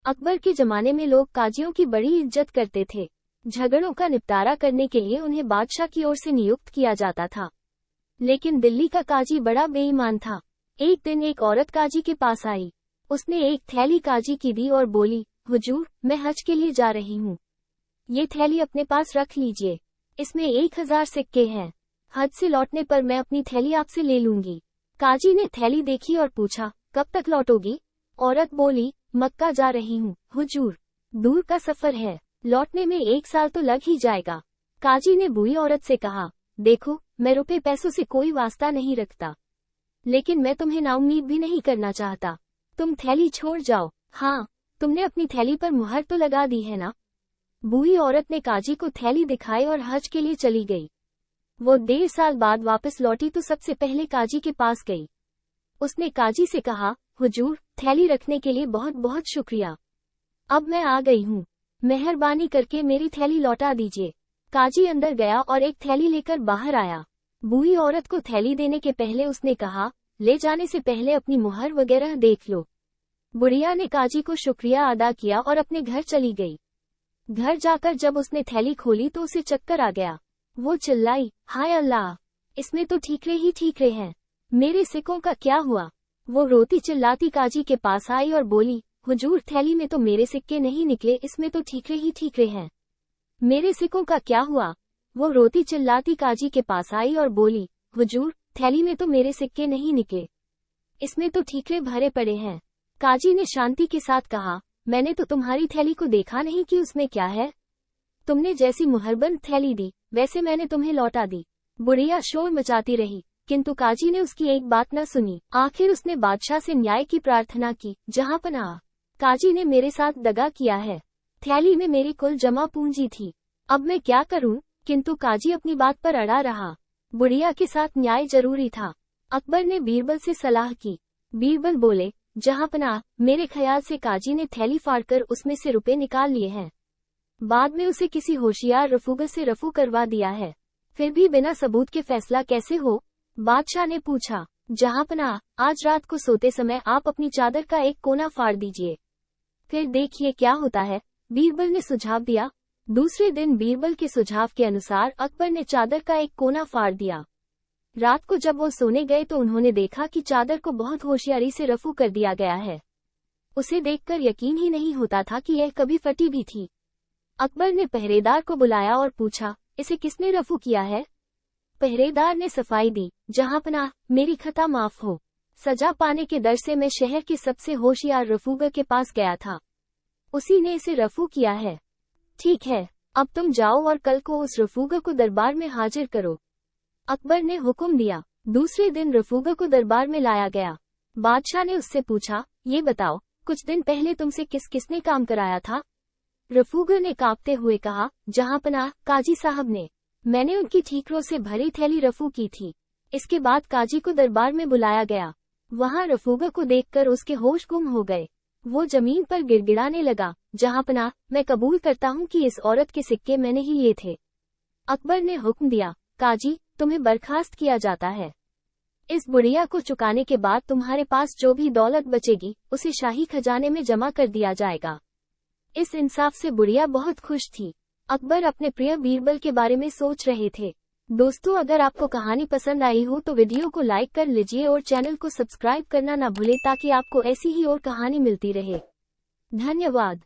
अकबर के जमाने में लोग काजियों की बड़ी इज्जत करते थे। झगड़ों का निपटारा करने के लिए उन्हें बादशाह की ओर से नियुक्त किया जाता था। लेकिन दिल्ली का काजी बड़ा बेईमान था। एक दिन एक औरत काजी के पास आई। उसने एक थैली काजी की दी और बोली, हुजूर, मैं हज के लिए जा रही हूँ। ये थैली अपने पास रख लीजिए। इसमें 1000 सिक्के हैं। हज से लौटने पर मैं अपनी थैली आपसे ले लूंगी। काजी ने थैली देखी और पूछा, कब तक लौटोगी? औरत बोली, मक्का जा रही हूँ हुजूर, दूर का सफर है, लौटने में 1 साल तो लग ही जाएगा। काजी ने बूढ़ी औरत से कहा, देखो, मैं रुपए पैसों से कोई वास्ता नहीं रखता, लेकिन मैं तुम्हें नाउम्मीद भी नहीं करना चाहता। तुम थैली छोड़ जाओ। हाँ, तुमने अपनी थैली पर मुहर तो लगा दी है ना? बूढ़ी औरत ने काजी को थैली दिखाई और हज के लिए चली गई। वो 1.5 साल बाद वापस लौटी तो सबसे पहले काजी के पास गई। उसने काजी से कहा, हुजूर, थैली रखने के लिए बहुत बहुत शुक्रिया। अब मैं आ गई हूँ, मेहरबानी करके मेरी थैली लौटा दीजिए। काजी अंदर गया और एक थैली लेकर बाहर आया। बूढ़ी औरत को थैली देने के पहले उसने कहा, ले जाने से पहले अपनी मुहर वगैरह देख लो। बुढ़िया ने काजी को शुक्रिया अदा किया और अपने घर चली गई। घर जाकर जब उसने थैली खोली तो उसे चक्कर आ गया। वो चिल्लाई, हाय अल्लाह, इसमें तो ठीकरे ही ठीकरे हैं, मेरे सिक्कों का क्या हुआ? वो रोती चिल्लाती काजी के पास आई और बोली, हुजूर, थैली में तो मेरे सिक्के नहीं निकले, इसमें तो ठीकरे ही ठीकरे हैं, मेरे सिक्कों का क्या हुआ? वो रोती चिल्लाती काजी के पास आई और बोली, हुजूर, थैली में तो मेरे सिक्के नहीं निकले, इसमें तो ठीकरे भरे पड़े हैं। काजी ने शांति के साथ कहा, मैंने तो तुम्हारी थैली को देखा नहीं कि उसमें क्या है। तुमने जैसी मुहरबंद थैली दी, वैसे मैंने तुम्हें लौटा दी। बुढ़िया शोर मचाती रही, किंतु काजी ने उसकी एक बात न सुनी। आखिर उसने बादशाह से न्याय की प्रार्थना की। जहां पनाह, काजी ने मेरे साथ दगा किया है। थैली में मेरी कुल जमा पूंजी थी, अब मैं क्या करूं? किंतु काजी अपनी बात पर अड़ा रहा। बुढ़िया के साथ न्याय जरूरी था। अकबर ने बीरबल से सलाह की। बीरबल बोले, जहां पनाह, मेरे ख्याल से काजी ने थैली फाड़कर उसमें से रुपए निकाल लिए हैं। बाद में उसे किसी होशियार रफूगर से रफू करवा दिया है। फिर भी बिना सबूत के फैसला कैसे हो? बादशाह ने पूछा। जहांपनाह, आज रात को सोते समय आप अपनी चादर का एक कोना फाड़ दीजिए, फिर देखिए क्या होता है, बीरबल ने सुझाव दिया। दूसरे दिन बीरबल के सुझाव के अनुसार अकबर ने चादर का एक कोना फाड़ दिया। रात को जब वो सोने गए तो उन्होंने देखा कि चादर को बहुत होशियारी से रफू कर दिया गया है। उसे देखकर यकीन ही नहीं होता था कि यह कभी फटी भी थी। अकबर ने पहरेदार को बुलाया और पूछा, इसे किसने रफू किया है? पहरेदार ने सफाई दी, जहांपनाह, मेरी खता माफ हो। सजा पाने के डर से मैं शहर के सबसे होशियार रफूगर के पास गया था, उसी ने इसे रफू किया है। ठीक है, अब तुम जाओ और कल को उस रफूगर को दरबार में हाजिर करो। अकबर ने हुक्म दिया। दूसरे दिन रफूगर को दरबार में लाया गया। बादशाह ने उससे पूछा, ये बताओ, कुछ दिन पहले तुमसे किसने काम कराया था? रफूगर ने कांपते हुए कहा, जहांपनाह, काजी साहब ने। मैंने उनकी ठीकरों से भरी थैली रफू की थी। इसके बाद काजी को दरबार में बुलाया गया। वहां रफूगर को देखकर उसके होश गुम हो गए। वो जमीन पर गिड़गिड़ाने लगा, जहांपनाह, मैं कबूल करता हूँ कि इस औरत के सिक्के मैंने ही लिए थे। अकबर ने हुक्म दिया, काजी, तुम्हें बर्खास्त किया जाता है। इस बुढ़िया को चुकाने के बाद तुम्हारे पास जो भी दौलत बचेगी उसे शाही खजाने में जमा कर दिया जाएगा। इस इंसाफ से बुढ़िया बहुत खुश थी। अकबर अपने प्रिय बीरबल के बारे में सोच रहे थे। दोस्तों, अगर आपको कहानी पसंद आई हो तो वीडियो को लाइक कर लीजिए और चैनल को सब्सक्राइब करना ना भूलें ताकि आपको ऐसी ही और कहानी मिलती रहे। धन्यवाद।